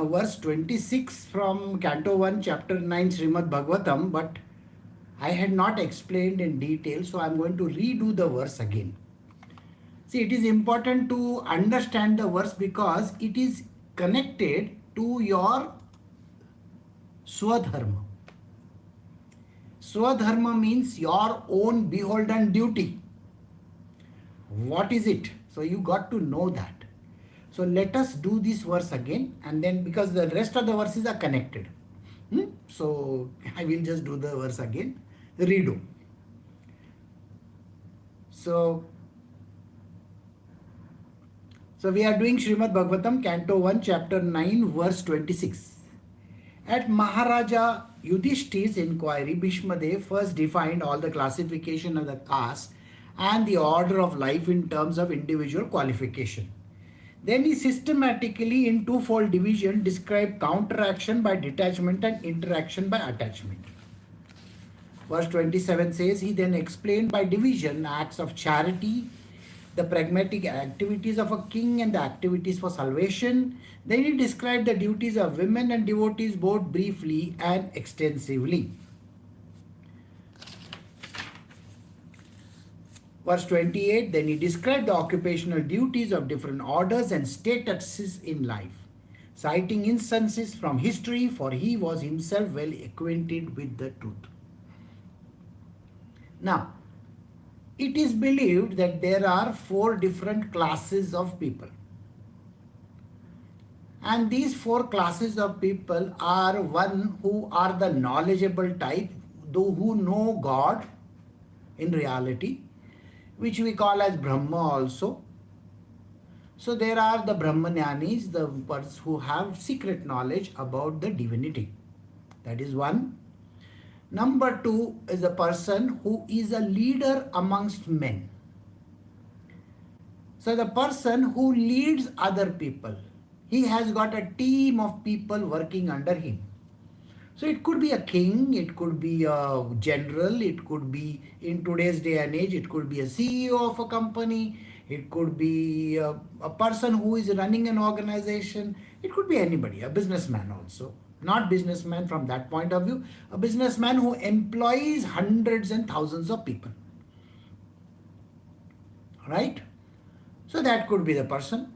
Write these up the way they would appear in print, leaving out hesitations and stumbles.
verse 26 from Canto 1, chapter 9, Srimad Bhagavatam, but I had not explained in detail, so I am going to redo the verse again. See, it is important to understand the verse because it is connected to your Swadharma. Swadharma means your own beholden duty. What is it? So you got to know that. So let us do this verse again, and then because the rest of the verses are connected. So I will just do the verse again, redo. So we are doing Srimad Bhagavatam, Canto 1, Chapter 9, verse 26. At Maharaja Yudhishthir's inquiry, Bhishma Dev first defined all the classification of the caste and the order of life in terms of individual qualification. Then he systematically, in twofold division, described counteraction by detachment and interaction by attachment. Verse 27 says, he then explained by division acts of charity, the pragmatic activities of a king and the activities for salvation. Then he described the duties of women and devotees both briefly and extensively. Verse 28, then he described the occupational duties of different orders and statuses in life, citing instances from history, for he was himself well acquainted with the truth. Now, it is believed that there are 4 different classes of people. And these 4 classes of people are one who are the knowledgeable type, who know God in reality, which we call as Brahma also. So there are the Brahmananis, the ones who have secret knowledge about the divinity. That is one. Number 2 is a person who is a leader amongst men. So the person who leads other people, he has got a team of people working under him. So it could be a king, it could be a general, it could be, in today's day and age, it could be a CEO of a company, it could be a person who is running an organization, it could be anybody, a businessman also. Not businessman from that point of view, a businessman who employs hundreds and thousands of people. Right? So that could be the person.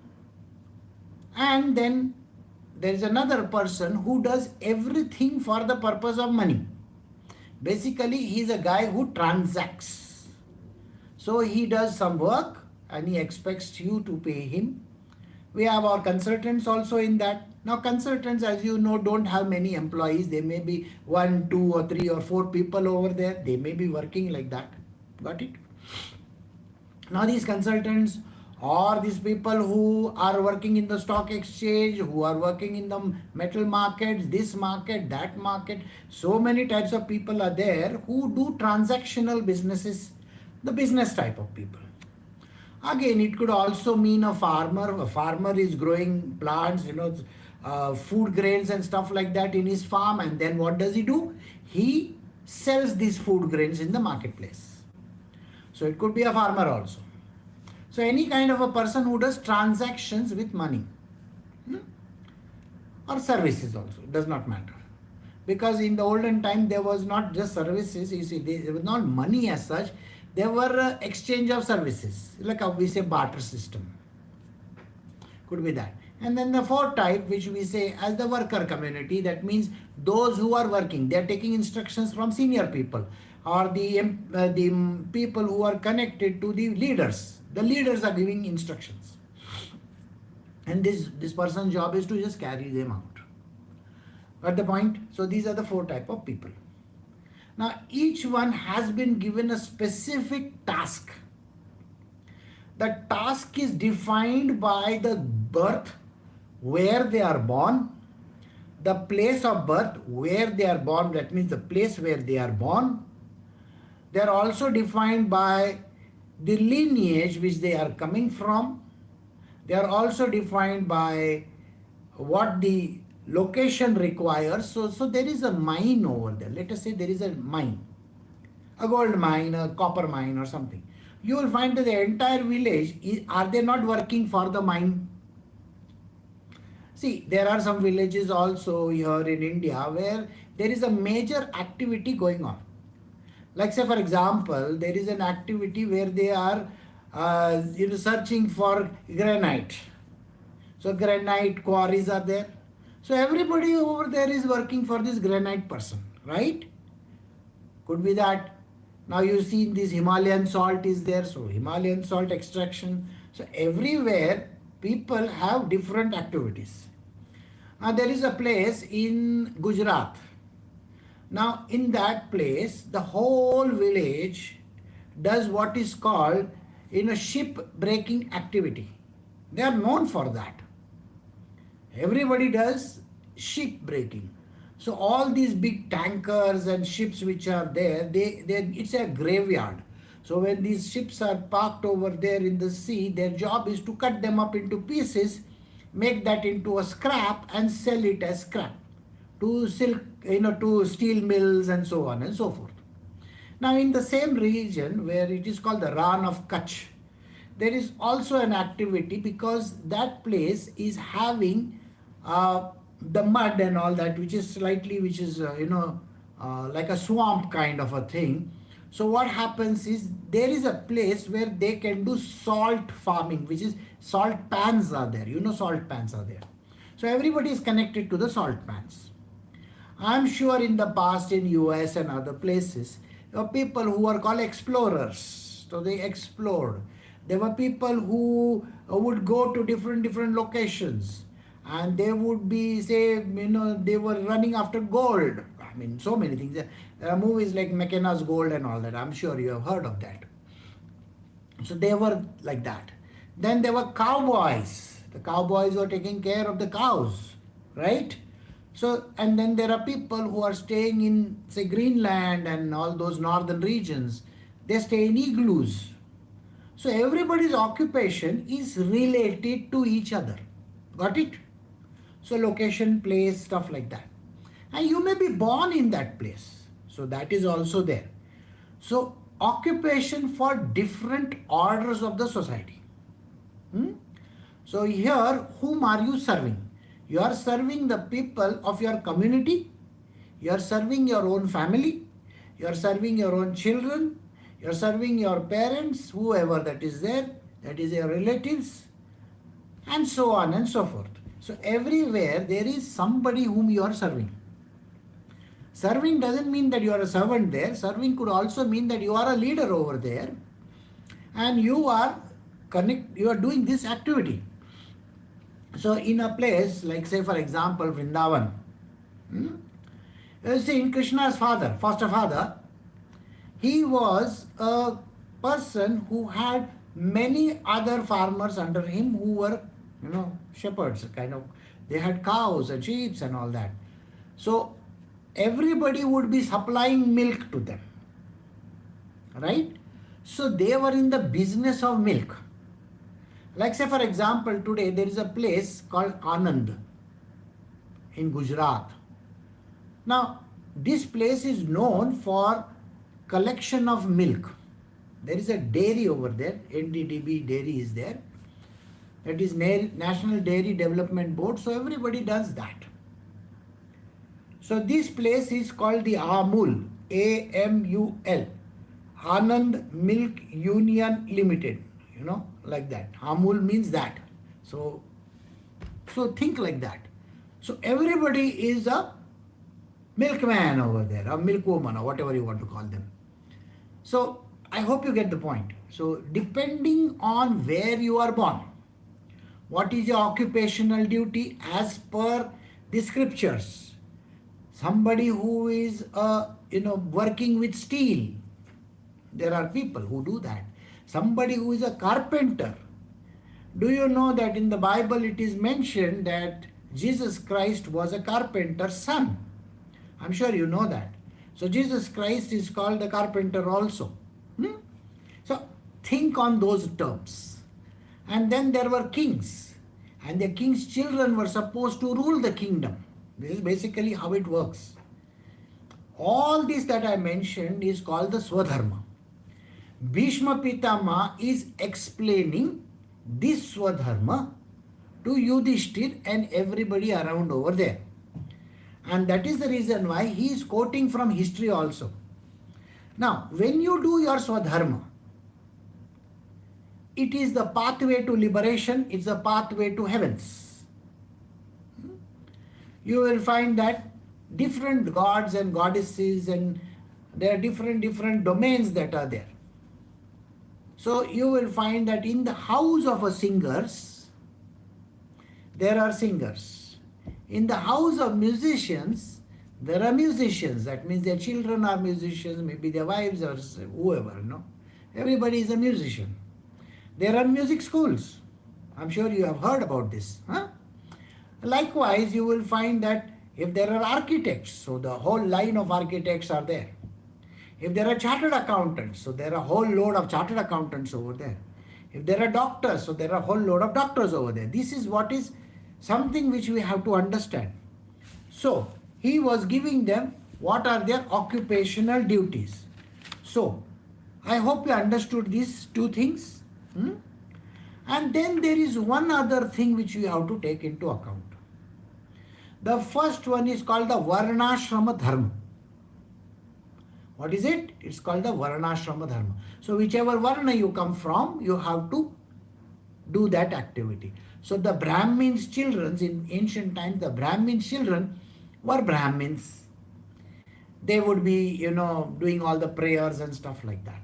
And then there is another person who does everything for the purpose of money. Basically, he is a guy who transacts. So he does some work and he expects you to pay him. We have our consultants also in that. Now consultants, as you know, don't have many employees. They may be 1, 2 or 3 or 4 people over there. They may be working like that. Got it? Now these consultants or these people who are working in the stock exchange, who are working in the metal markets, this market, that market, so many types of people are there who do transactional businesses, the business type of people. Again, it could also mean a farmer. A farmer is growing plants, food grains and stuff like that in his farm, and then what does he do? He sells these food grains in the marketplace. So it could be a farmer also. So any kind of a person who does transactions with money or services also, it does not matter. Because in the olden time there was not just services, you see, there was not money as such, there were exchange of services, like how we say barter system. Could be that. And then the 4th type, which we say as the worker community, that means those who are working, they are taking instructions from senior people or the people who are connected to the leaders. The leaders are giving instructions. And this person's job is to just carry them out. Got the point? So these are the 4 type of people. Now each one has been given a specific task. The task is defined by the birth, where they are born, the place of birth, where they are born, that means the place where they are born. They are also defined by the lineage which they are coming from. They are also defined by what the location requires. So there is a mine over there. Let us say there is a mine, a gold mine, a copper mine or something. You will find that the entire village, are they not working for the mine? See, there are some villages also here in India where there is a major activity going on. Like say for example, there is an activity where they are searching for granite. So granite quarries are there. So everybody over there is working for this granite person, right? Could be that. Now you see this Himalayan salt is there, so Himalayan salt extraction. So everywhere people have different activities. There is a place in Gujarat. Now in that place, the whole village does what is called ship breaking activity. They are known for that. Everybody does ship breaking. So all these big tankers and ships which are there, it's a graveyard. So when these ships are parked over there in the sea, their job is to cut them up into pieces, make that into a scrap and sell it as scrap to silk, to steel mills and so on and so forth. Now in the same region where it is called the Rann of Kutch, there is also an activity because that place is having the mud and all that, which is like a swamp kind of a thing. So what happens is there is a place where they can do salt farming, which is salt pans are there. Salt pans are there. So everybody is connected to the salt pans. I'm sure in the past in US and other places, there were people who were called explorers. So they explored. There were people who would go to different locations, and they would be, they were running after gold. I mean, so many things. There are movies like McKenna's Gold and all that. I'm sure you have heard of that. So they were like that. Then there were cowboys. The cowboys were taking care of the cows, right? So, and then there are people who are staying in, say, Greenland and all those northern regions. They stay in igloos. So everybody's occupation is related to each other. Got it? So location, place, stuff like that. And you may be born in that place. So that is also there. So occupation for different orders of the society. So here, whom are you serving? You are serving the people of your community. You are serving your own family. You are serving your own children. You are serving your parents, whoever that is there, that is your relatives, and so on and so forth. So everywhere there is somebody whom you are serving. Serving doesn't mean that you are a servant there. Serving could also mean that you are a leader over there and you are doing this activity. So in a place like, say for example, Vrindavan, you see, in Krishna's foster father, he was a person who had many other farmers under him who were, shepherds, kind of. They had cows and sheep and all that. So everybody would be supplying milk to them, right? So they were in the business of milk. Like say for example, today there is a place called Anand in Gujarat. Now this place is known for collection of milk. There is a dairy over there, NDDB dairy is there. That is National Dairy Development Board. So everybody does that. So this place is called the Amul, AMUL, Anand Milk Union Limited. Like that. Amul means that. So think like that. So everybody is a milkman over there, a milkwoman, or whatever you want to call them. So I hope you get the point. So depending on where you are born, what is your occupational duty as per the scriptures? Somebody who is working with steel, there are people who do that. Somebody who is a carpenter. Do you know that in the Bible it is mentioned that Jesus Christ was a carpenter's son? I'm sure you know that. So Jesus Christ is called the carpenter also. So think on those terms. And then there were kings. And the king's children were supposed to rule the kingdom. This is basically how it works. All this that I mentioned is called the Swadharma. Bhishma Pitama is explaining this Swadharma to Yudhishthir and everybody around over there. And that is the reason why he is quoting from history also. Now, when you do your Swadharma, it is the pathway to liberation, it's the pathway to heavens. You will find that different gods and goddesses, and there are different domains that are there. So you will find that in the house of a singers, there are singers. In the house of musicians, there are musicians. That means their children are musicians, maybe their wives or whoever, no? Everybody is a musician. There are music schools. I'm sure you have heard about this. Huh? Likewise, you will find that if there are architects, so the whole line of architects are there. If there are chartered accountants, so there are a whole load of chartered accountants over there. If there are doctors, so there are a whole load of doctors over there. This is what is something which we have to understand. So, he was giving them what are their occupational duties. So, I hope you understood these two things. And then there is one other thing which you have to take into account. The first one is called the Varnashrama Dharma. What is it? It's called the Varnashrama Dharma. So whichever Varna you come from, you have to do that activity. So the Brahmins' children, in ancient times, the Brahmins' children were Brahmins. They would be, doing all the prayers and stuff like that.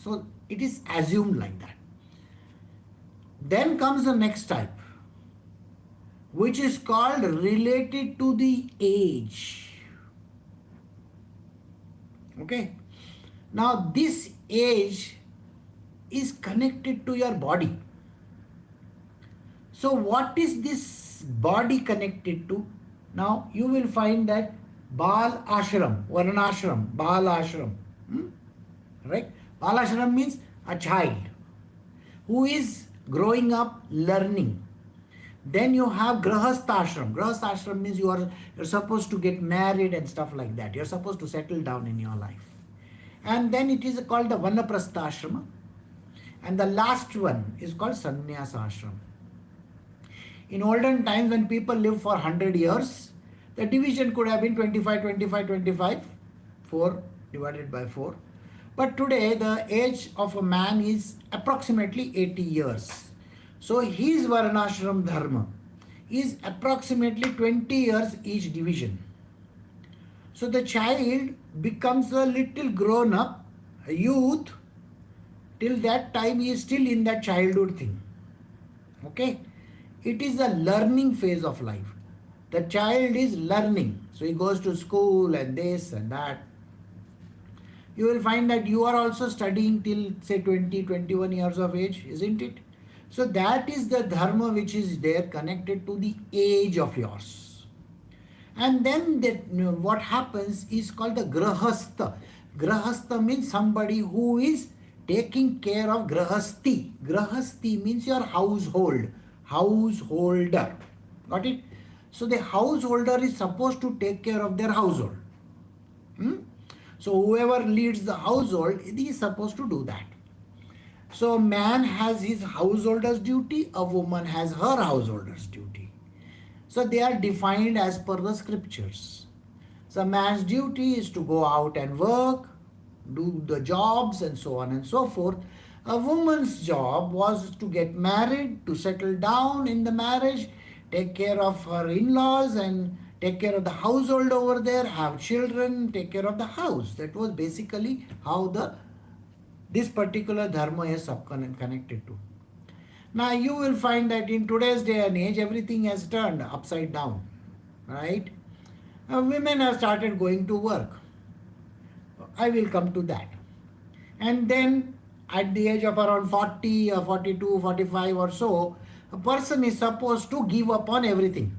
So it is assumed like that. Then comes the next type, which is called related to the age. Okay. Now this age is connected to your body. So what is this body connected to? Now you will find that Bal Ashram, Varnashram, Bal Ashram. Right? Bal Ashram means a child who is growing up, learning. Then you have Grahastha Ashram. Grahastha Ashram means you're supposed to get married and stuff like that. You're supposed to settle down in your life. And then it is called the Vanaprastha Ashrama. And the last one is called Sannyasa Ashram. In olden times when people lived for 100 years, the division could have been 25, 25, 25, 4 divided by 4. But today the age of a man is approximately 80 years. So his Varnashram Dharma is approximately 20 years each division. So the child becomes a little grown up, a youth. Till that time he is still in that childhood thing. Okay? It is the learning phase of life. The child is learning. So he goes to school and this and that. You will find that you are also studying till say 20, 21 years of age, isn't it? So that is the dharma which is there connected to the age of yours. And then what happens is called the grahastha. Grahastha means somebody who is taking care of grahasti. Grahasti means your household, householder. Got it? So the householder is supposed to take care of their household. So whoever leads the household, he is supposed to do that. So man has his householder's duty, a woman has her householder's duty. So they are defined as per the scriptures. So man's duty is to go out and work, do the jobs and so on and so forth. A woman's job was to get married, to settle down in the marriage, take care of her in-laws and take care of the household over there, have children, take care of the house. That was basically how this particular dharma is connected to. Now you will find that in today's day and age, everything has turned upside down, right? Now, women have started going to work. I will come to that. And then at the age of around 40 or 42, 45 or so, a person is supposed to give up on everything.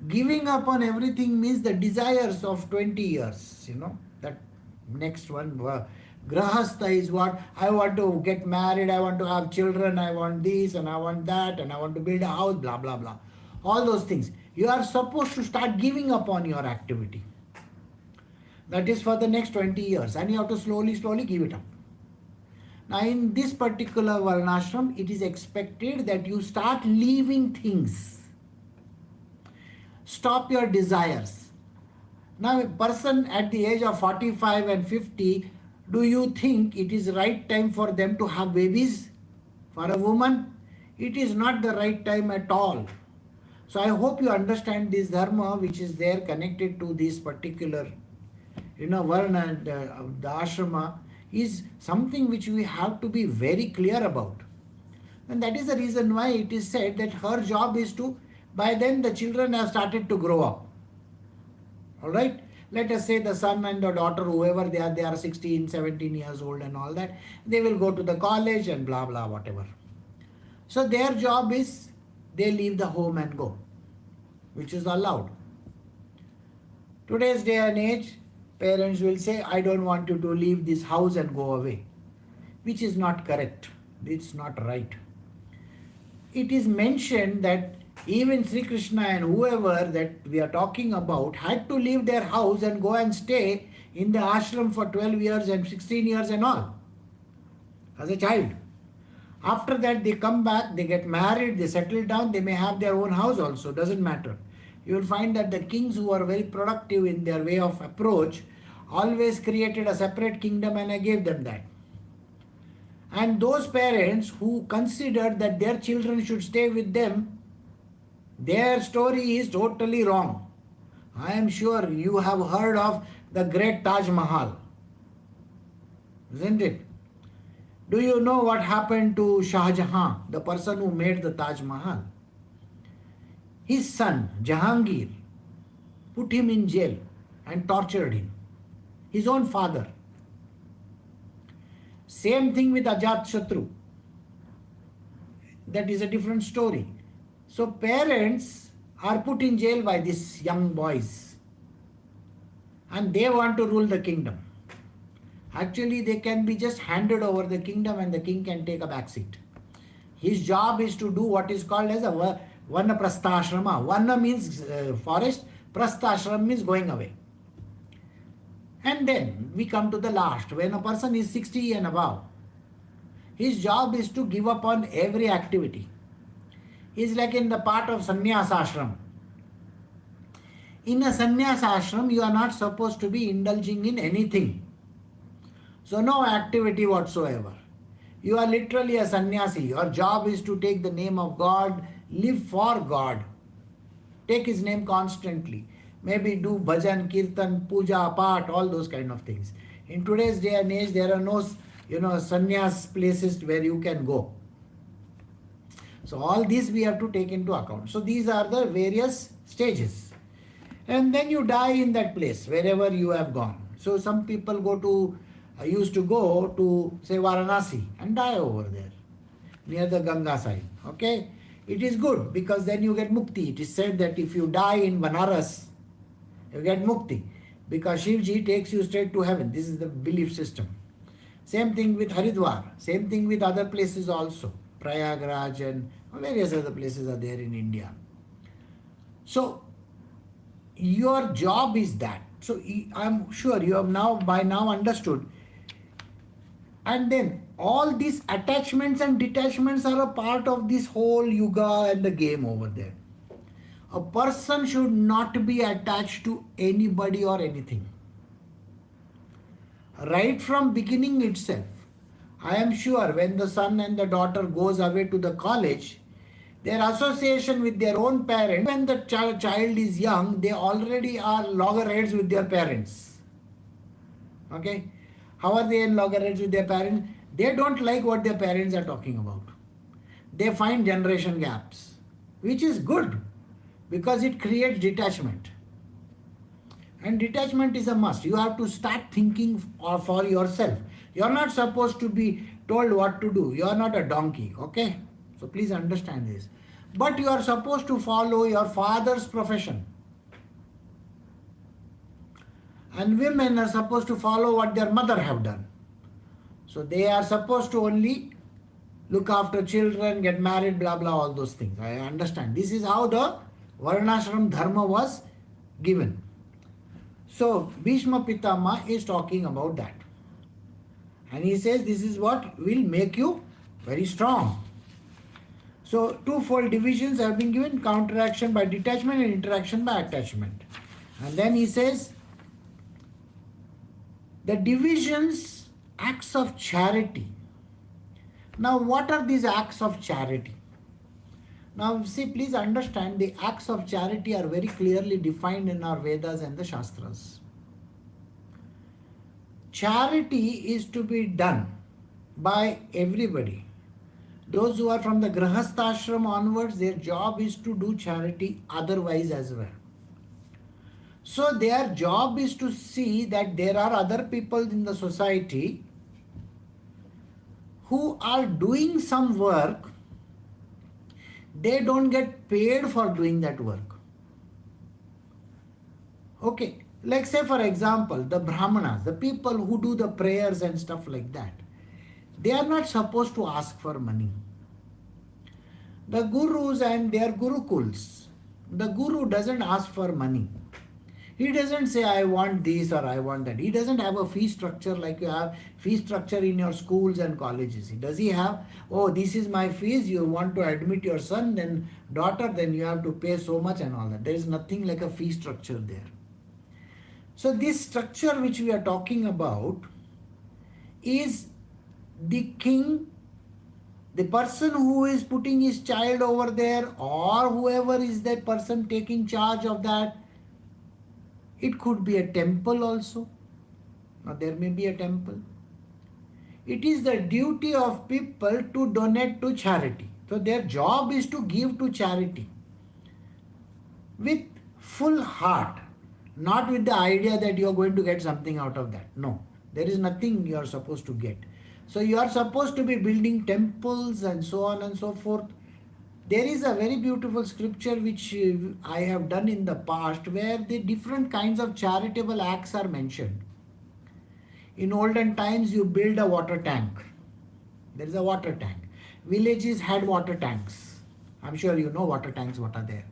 Giving up on everything means the desires of 20 years, that next one, grahastha is what, I want to get married, I want to have children, I want this and I want that and I want to build a house, blah, blah, blah. All those things. You are supposed to start giving up on your activity. That is for the next 20 years and you have to slowly give it up. Now in this particular varnashram, it is expected that you start leaving things. Stop your desires. Now a person at the age of 45 and 50, do you think it is right time for them to have babies? For a woman, it is not the right time at all. So I hope you understand this dharma which is there connected to this particular, varna and the ashrama is something which we have to be very clear about. And that is the reason why it is said that her job is to, by then the children have started to grow up. Alright? Let us say the son and the daughter, whoever they are 16, 17 years old and all that, they will go to the college and blah blah whatever. So their job is they leave the home and go, which is allowed. Today's day and age, parents will say, I don't want you to leave this house and go away, which is not correct. It's not right. It is mentioned that even Sri Krishna and whoever that we are talking about had to leave their house and go and stay in the ashram for 12 years and 16 years and all, as a child. After that they come back, they get married, they settle down, they may have their own house also, doesn't matter. You will find that the kings who are very productive in their way of approach always created a separate kingdom, and I gave them that. And those parents who considered that their children should stay with them, their story is totally wrong. I am sure you have heard of the great Taj Mahal, isn't it? Do you know what happened to Shah Jahan, the person who made the Taj Mahal? His son, Jahangir, put him in jail and tortured him. His own father. Same thing with Ajat-Shatru. That is a different story. So parents are put in jail by these young boys. And they want to rule the kingdom. Actually, they can be just handed over the kingdom and the king can take a back seat. His job is to do what is called as a Vana Prastha-ashrama. Vana means forest, Prastha-ashram means going away. And then we come to the last. When a person is 60 and above, his job is to give up on every activity. He is like in the part of sannyasa ashram. In a sannyasa ashram, you are not supposed to be indulging in anything. So no activity whatsoever. You are literally a sannyasi. Your job is to take the name of God, live for God. Take His name constantly. Maybe do bhajan, kirtan, puja, path, all those kind of things. In today's day and age, there are no, sannyas places where you can go. So all these we have to take into account. So these are the various stages. And then you die in that place, wherever you have gone. So some people used to go to, say, Varanasi and die over there, near the Ganga side. Okay? It is good because then you get mukti. It is said that if you die in Banaras, you get mukti because Shivji takes you straight to heaven. This is the belief system. Same thing with Haridwar. Same thing with other places also. Prayagraj and various other places are there in India. So your job is that. So I'm sure you have by now understood. And then all these attachments and detachments are a part of this whole yuga and the game over there. A person should not be attached to anybody or anything. Right from beginning itself, I am sure when the son and the daughter goes away to the college, their association with their own parents, when the child is young, they already are loggerheads with their parents. Okay? How are they in loggerheads with their parents? They don't like what their parents are talking about. They find generation gaps, which is good because it creates detachment. And detachment is a must. You have to start thinking for yourself. You are not supposed to be told what to do. You are not a donkey, okay? So please understand this. But you are supposed to follow your father's profession. And women are supposed to follow what their mother have done. So they are supposed to only look after children, get married, blah, blah, all those things. I understand. This is how the Varnashram Dharma was given. So Bhishma Pitama is talking about that. And he says this is what will make you very strong. So twofold divisions have been given: counteraction by detachment and interaction by attachment. And then he says the divisions, acts of charity. Now what are these acts of charity? Now see, please understand, the acts of charity are very clearly defined in our Vedas and the Shastras. Charity is to be done by everybody. Those who are from the Grahastha ashram onwards, their job is to do charity otherwise as well. So their job is to see that there are other people in the society who are doing some work. They don't get paid for doing that work. Okay, like say for example, the Brahmanas, the people who do the prayers and stuff like that, they are not supposed to ask for money. The gurus and their gurukuls, the guru doesn't ask for money. He doesn't say, I want this or I want that. He doesn't have a fee structure like you have fee structure in your schools and colleges. Does he have, oh, this is my fees, you want to admit your son, then daughter, then you have to pay so much and all that. There is nothing like a fee structure there. So this structure which we are talking about is the king, the person who is putting his child over there, or whoever is that person taking charge of that. It could be a temple also. Now there may be a temple. It is the duty of people to donate to charity. So their job is to give to charity with full heart, not with the idea that you are going to get something out of that. No, there is nothing you are supposed to get. So you are supposed to be building temples and so on and so forth. There is a very beautiful scripture which I have done in the past where the different kinds of charitable acts are mentioned. In olden times, you build a water tank. There is a water tank. Villages had water tanks. I'm sure you know water tanks, what are there.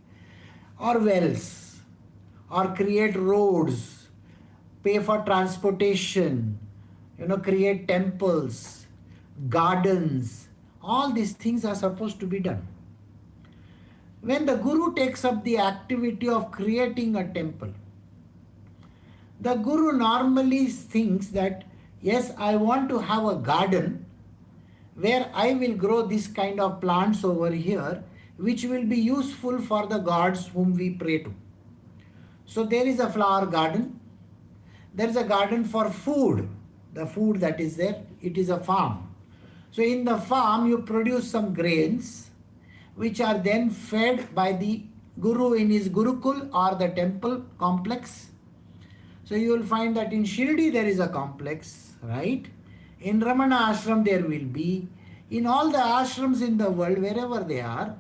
Or wells. Or create roads. Pay for transportation. Create temples. Gardens. All these things are supposed to be done. When the guru takes up the activity of creating a temple, the guru normally thinks that, yes, I want to have a garden where I will grow this kind of plants over here, which will be useful for the gods whom we pray to. So there is a flower garden. There is a garden for food. The food that is there, it is a farm. So in the farm, you produce some grains, which are then fed by the guru in his gurukul or the temple complex. So you will find that in Shirdi there is a complex, right? In Ramana ashram there will be. In all the ashrams in the world, wherever they are,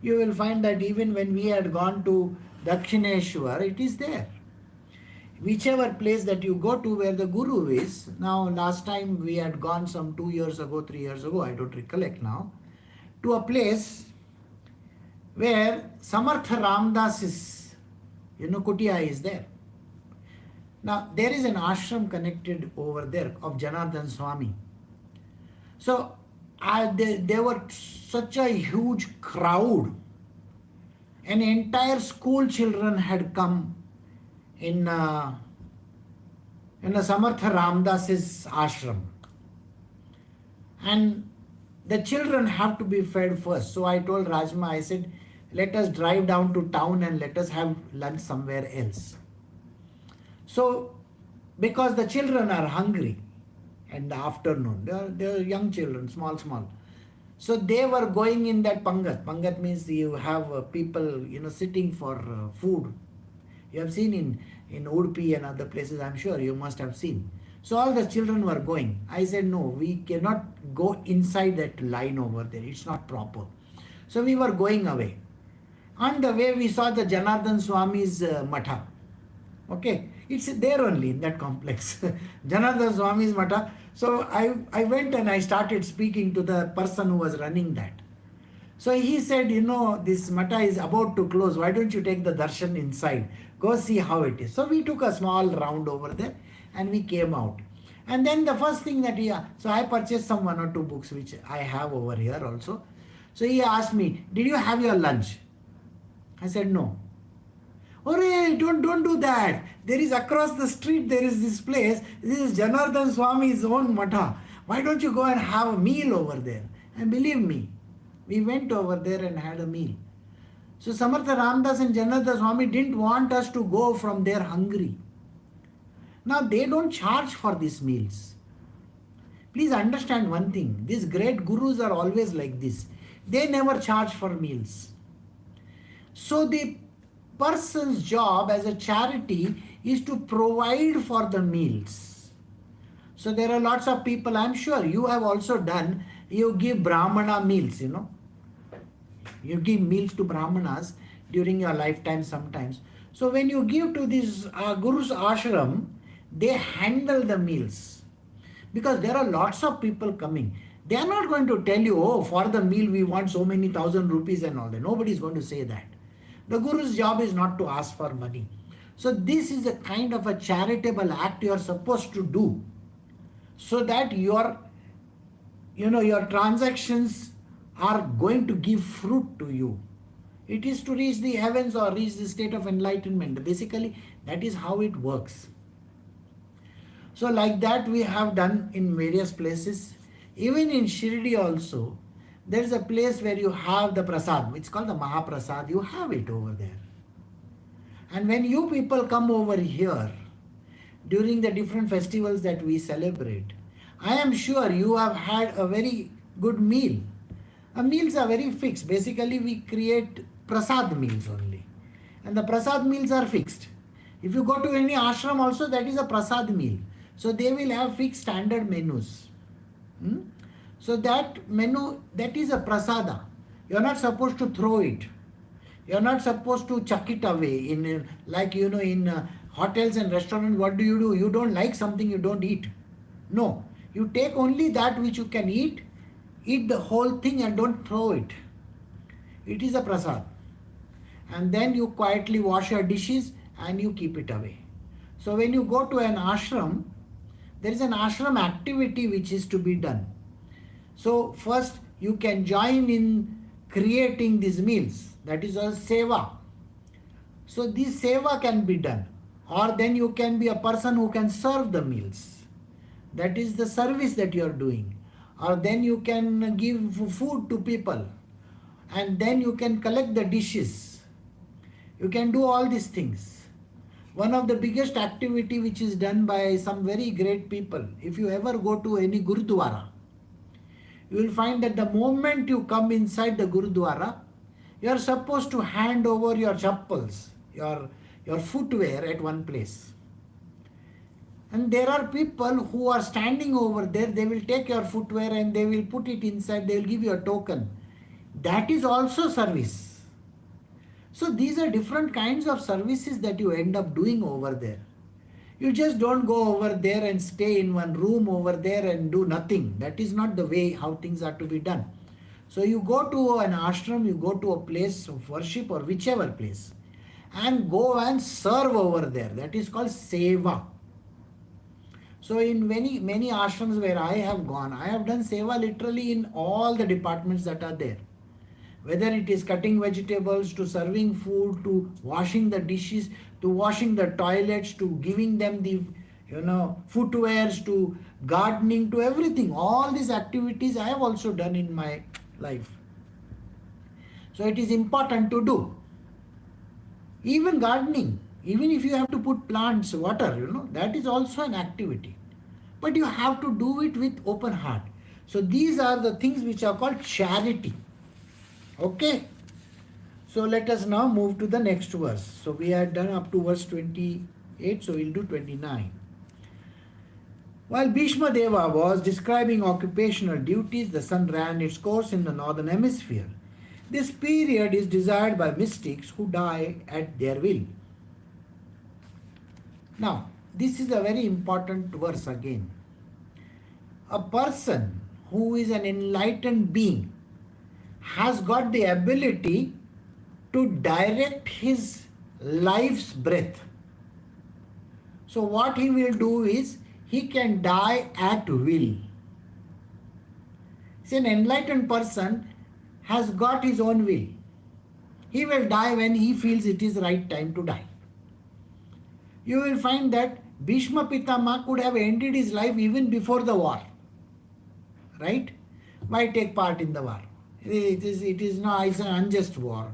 you will find that even when we had gone to Dakshineshwar, it is there. Whichever place that you go to where the guru is, now last time we had gone some 2 years ago, 3 years ago, I don't recollect now, to a place where Samartha Ramdas's, Kutia is there. Now, there is an ashram connected over there of Janardhan Swami. So, there were such a huge crowd. An entire school children had come in a Samartha Ramdas's ashram. And the children have to be fed first. So I told Rajma, I said, let us drive down to town and let us have lunch somewhere else. So, because the children are hungry in the afternoon, they are young children, small. So they were going in that pangat. Pangat means you have people, sitting for food. You have seen in Udupi and other places, I'm sure you must have seen. So all the children were going. I said, no, we cannot go inside that line over there. It's not proper. So we were going away. On the way, we saw the Janardhan Swami's matha. Okay, it's there only in that complex. Janardhan Swami's matha. So I went and I started speaking to the person who was running that. So he said, this matha is about to close. Why don't you take the darshan inside? Go see how it is. So we took a small round over there and we came out. And then the first thing that so I purchased some 1 or 2 books which I have over here also. So he asked me, did you have your lunch? I said, no. Oh, don't do that. There is across the street, there is this place. This is Janardhan Swami's own matha. Why don't you go and have a meal over there? And believe me, we went over there and had a meal. So Samartha Ramdas and Janardhan Swami didn't want us to go from there hungry. Now they don't charge for these meals. Please understand one thing. These great gurus are always like this. They never charge for meals. So the person's job as a charity is to provide for the meals. So there are lots of people, I'm sure you have also done, you give Brahmana meals, You give meals to Brahmanas during your lifetime sometimes. So when you give to this Guru's ashram, they handle the meals. Because there are lots of people coming. They are not going to tell you, oh, for the meal we want so many thousand rupees and all that. Nobody is going to say that. The Guru's job is not to ask for money. So this is a kind of a charitable act you are supposed to do. So that your transactions are going to give fruit to you. It is to reach the heavens or reach the state of enlightenment. Basically, that is how it works. So like that we have done in various places. Even in Shirdi also, there is a place where you have the prasad. It's called the Mahaprasad. You have it over there. And when you people come over here, during the different festivals that we celebrate, I am sure you have had a very good meal. Meals are very fixed. Basically, we create prasad meals only. And the prasad meals are fixed. If you go to any ashram also, that is a prasad meal. So they will have fixed standard menus. So that menu, that is a prasada. You are not supposed to throw it. You are not supposed to chuck it away. In hotels and restaurants, what do? You don't like something, you don't eat. No. You take only that which you can eat the whole thing and don't throw it. It is a prasad. And then you quietly wash your dishes and you keep it away. So when you go to an ashram, there is an ashram activity which is to be done. So first you can join in creating these meals. That is a seva. So this seva can be done. Or then you can be a person who can serve the meals. That is the service that you are doing. Or then you can give food to people. And then you can collect the dishes. You can do all these things. One of the biggest activity which is done by some very great people, if you ever go to any Gurudwara, you will find that the moment you come inside the Gurudwara, you are supposed to hand over your chappals, your footwear at one place. And there are people who are standing over there, they will take your footwear and they will put it inside, they will give you a token. That is also service. So these are different kinds of services that you end up doing over there. You just don't go over there and stay in one room over there and do nothing. That is not the way how things are to be done. So you go to an ashram, you go to a place of worship or whichever place and go and serve over there. That is called seva. So in many ashrams where I have gone, I have done seva literally in all the departments that are there. Whether it is cutting vegetables, to serving food, to washing the dishes, to washing the toilets, to giving them the footwears, to gardening, to everything. All these activities I have also done in my life. So it is important to do. Even gardening, even if you have to put plants, water, that is also an activity. But you have to do it with open heart. So these are the things which are called charity. Okay. So let us now move to the next verse. So we had done up to verse 28, so we'll do 29. While Bhishma Deva was describing occupational duties, the sun ran its course in the northern hemisphere. This period is desired by mystics who die at their will. Now, this is a very important verse again. A person who is an enlightened being has got the ability to direct his life's breath. So what he will do is, he can die at will. See, an enlightened person has got his own will. He will die when he feels it is right time to die. You will find that Bhishma Pitama could have ended his life even before the war. Right? Why take part in the war? It is not, it's an unjust war.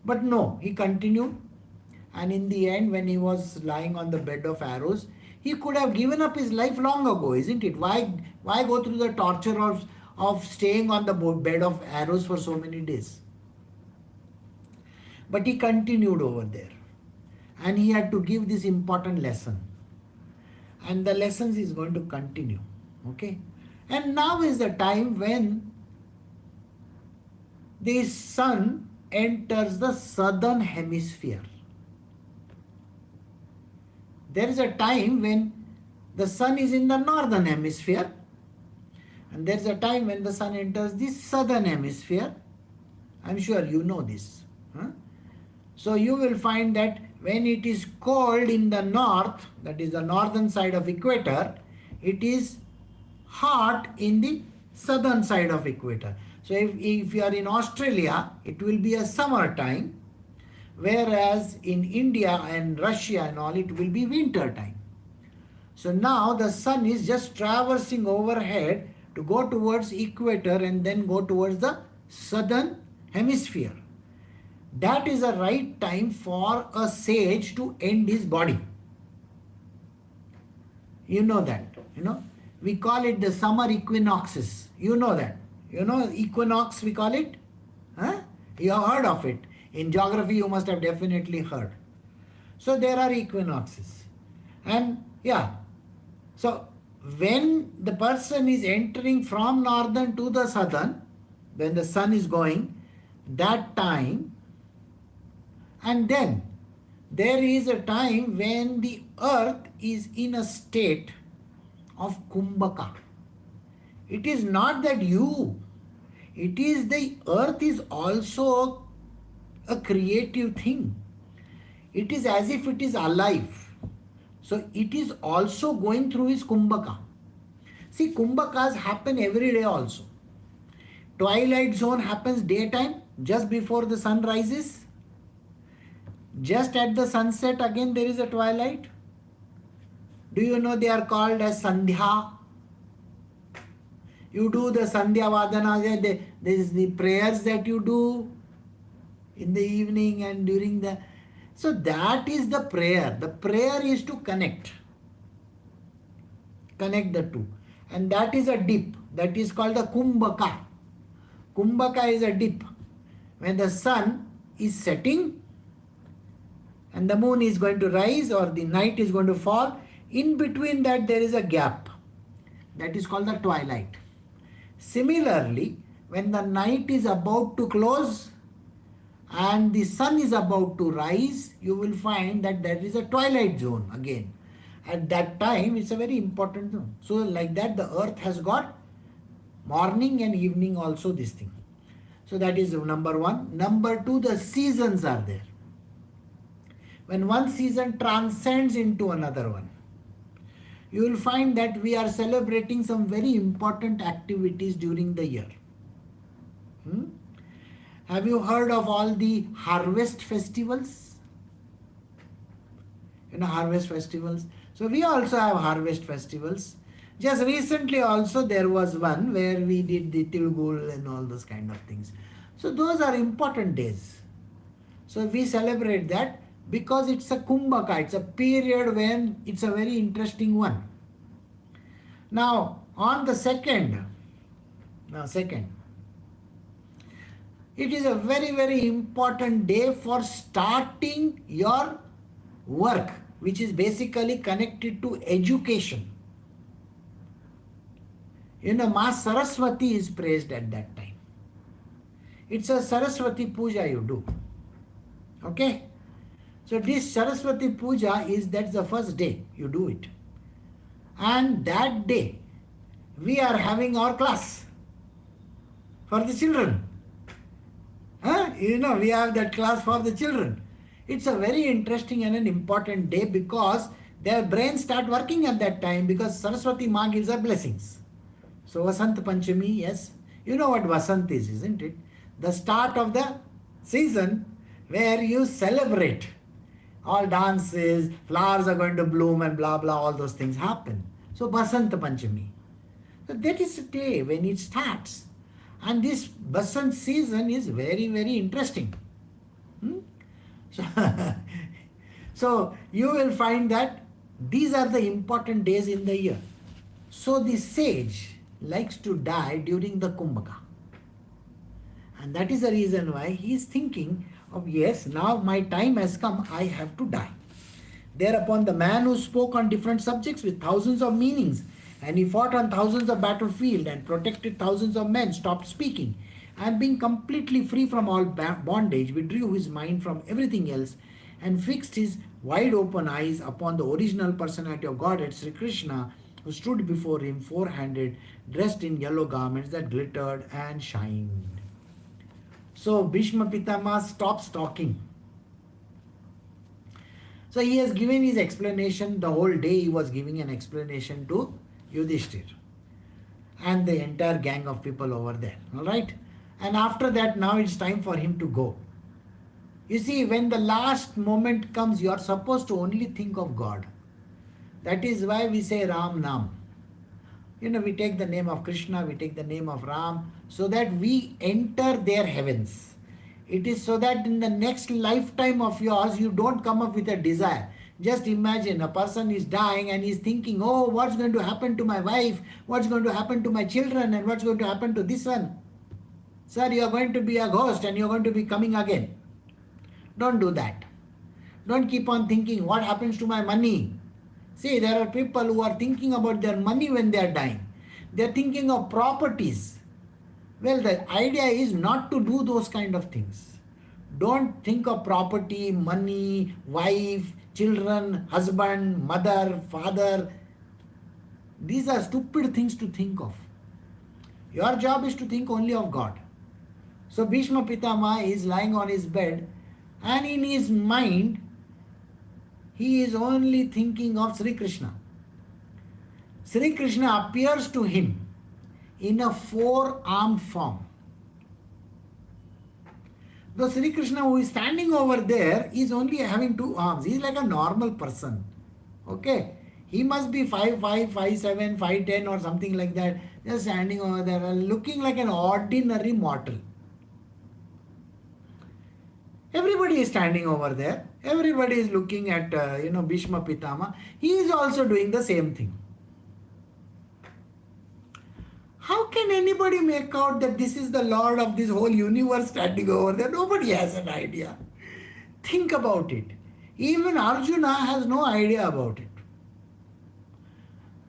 But no, he continued. And in the end, when he was lying on the bed of arrows, he could have given up his life long ago, isn't it? Why go through the torture of staying on the bed of arrows for so many days? But he continued over there. And he had to give this important lesson. And the lessons is going to continue. Okay? And now is the time when the sun enters the southern hemisphere. There is a time when the sun is in the northern hemisphere, and there is a time when the sun enters the southern hemisphere. I'm sure you know this. Huh? So you will find that when it is cold in the north, that is the northern side of equator, it is hot in the southern side of equator. So if you are in Australia, it will be a summer time, whereas in India and Russia and all, it will be winter time. So now the sun is just traversing overhead to go towards equator and then go towards the southern hemisphere. That is a right time for a sage to end his body. You know that, We call it the summer equinoxes. You know that. Equinox we call it? Huh? You have heard of it. In geography you must have definitely heard. So there are equinoxes. And so when the person is entering from northern to the southern, when the sun is going, that time, and then there is a time when the earth is in a state of kumbhaka. It is not that it is the earth is also a creative thing. It is as if it is alive. So it is also going through its kumbhaka. See, kumbhakas happen every day also. Twilight zone happens daytime, just before the sun rises. Just at the sunset again there is a twilight. Do you know they are called as sandhya? You do the sandhya vadana, there is the prayers that you do in the evening and during the... So that is the prayer. The prayer is to connect the two. And that is a dip. That is called the kumbhaka. Kumbhaka is a dip. When the sun is setting and the moon is going to rise or the night is going to fall, in between that there is a gap. That is called the twilight. Similarly, when the night is about to close and the sun is about to rise, you will find that there is a twilight zone again. At that time, it's a very important zone. So like that, the earth has got morning and evening also, this thing. So that is number one. Number two, the seasons are there. When one season transcends into another one, you will find that we are celebrating some very important activities during the year. Have you heard of all the harvest festivals? Harvest festivals. So we also have harvest festivals. Just recently also there was one where we did the Tilgul and all those kind of things. So those are important days. So we celebrate that because it's a kumbhaka. It's a period when it's a very interesting one. Now on the second, it is a very, very important day for starting your work, which is basically connected to education. Ma Saraswati is praised at that time. It's a Saraswati Puja you do. Okay? So this Saraswati Puja that's the first day you do it. And that day, we are having our class for the children. We have that class for the children. It's a very interesting and an important day because Their brains start working at that time because Saraswati Ma gives her blessings. So Vasant Panchami, yes. You know what Vasant is, isn't it? The start of the season where you celebrate. All dances, flowers are going to bloom and blah blah, all those things happen. So Vasant Panchami. So that is the day when it starts. And this Vasant season is very, very interesting. Hmm? So, so you will find that these are the important days in the year. So the sage likes to die during the Kumbhaka. And that is the reason why he is thinking of, yes, now my time has come, I have to die. Thereupon the man who spoke on different subjects with thousands of meanings, and he fought on thousands of battlefield and protected thousands of men, stopped speaking, and being completely free from all bondage, withdrew his mind from everything else and fixed his wide open eyes upon the original personality of Godhead, Sri Krishna, who stood before him four-handed, dressed in yellow garments that glittered and shined. So Bhishma Pitama stops talking. So he has given his explanation. The whole day he was giving an explanation to Yudhishthir and the entire gang of people over there. Alright? And after that, now it's time for him to go. You see, when the last moment comes, you are supposed to only think of God. That is why we say Ram Nam. You know, we take the name of Krishna, we take the name of Ram, so that we enter their heavens. It is so that in the next lifetime of yours, you don't come up with a desire. Just imagine a person is dying and is thinking, oh, what's going to happen to my wife? What's going to happen to my children? And what's going to happen to this one? Sir, you are going to be a ghost and you are going to be coming again. Don't do that. Don't keep on thinking, what happens to my money? See, there are people who are thinking about their money when they are dying. They are thinking of properties. Well, the idea is not to do those kind of things. Don't think of property, money, wife, children, husband, mother, father. These are stupid things to think of. Your job is to think only of God. So Bhishma Pitama is lying on his bed, and in his mind, he is only thinking of Sri Krishna. Sri Krishna appears to him in a four-armed form. Though Sri Krishna, who is standing over there, is only having two arms. He is like a normal person. Okay? He must be 5'5", 5'7", 5'10", or something like that. Just standing over there, looking like an ordinary mortal. Everybody is standing over there. Everybody is looking at, Bhishma Pitama. He is also doing the same thing. How can anybody make out that this is the Lord of this whole universe standing over there? Nobody has an idea. Think about it. Even Arjuna has no idea about it.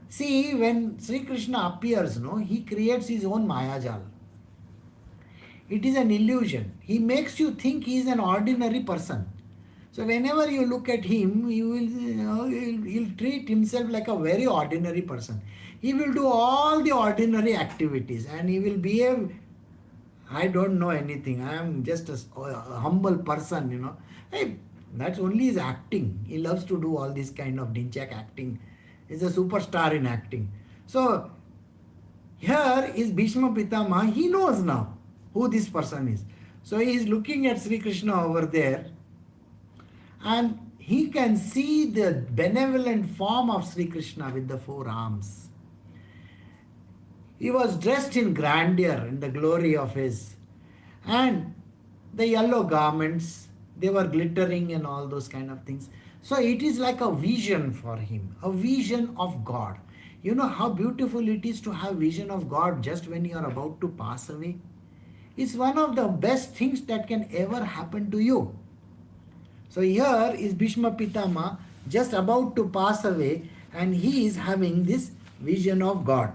See, when Sri Krishna appears, he creates his own Mayajal. It is an illusion. He makes you think he is an ordinary person. So whenever you look at him, he'll treat himself like a very ordinary person. He will do all the ordinary activities and he will behave, I don't know anything. I am just a humble person, Hey, that's only his acting. He loves to do all this kind of ninjak acting. He's a superstar in acting. So here is Bhishma Pitama. He knows now who this person is. So he is looking at Sri Krishna over there, and he can see the benevolent form of Sri Krishna with the four arms. He was dressed in grandeur, in the glory of his. And the yellow garments, they were glittering and all those kind of things. So it is like a vision for him, a vision of God. You know how beautiful it is to have vision of God just when you are about to pass away? It's one of the best things that can ever happen to you. So here is Bhishma Pitama just about to pass away, and he is having this vision of God.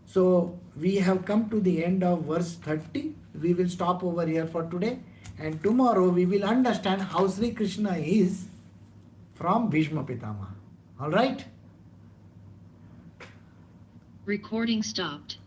So we have come to the end of verse 30. We will stop over here for today, and tomorrow we will understand how Sri Krishna is from Bhishma Pitama. All right? Recording stopped.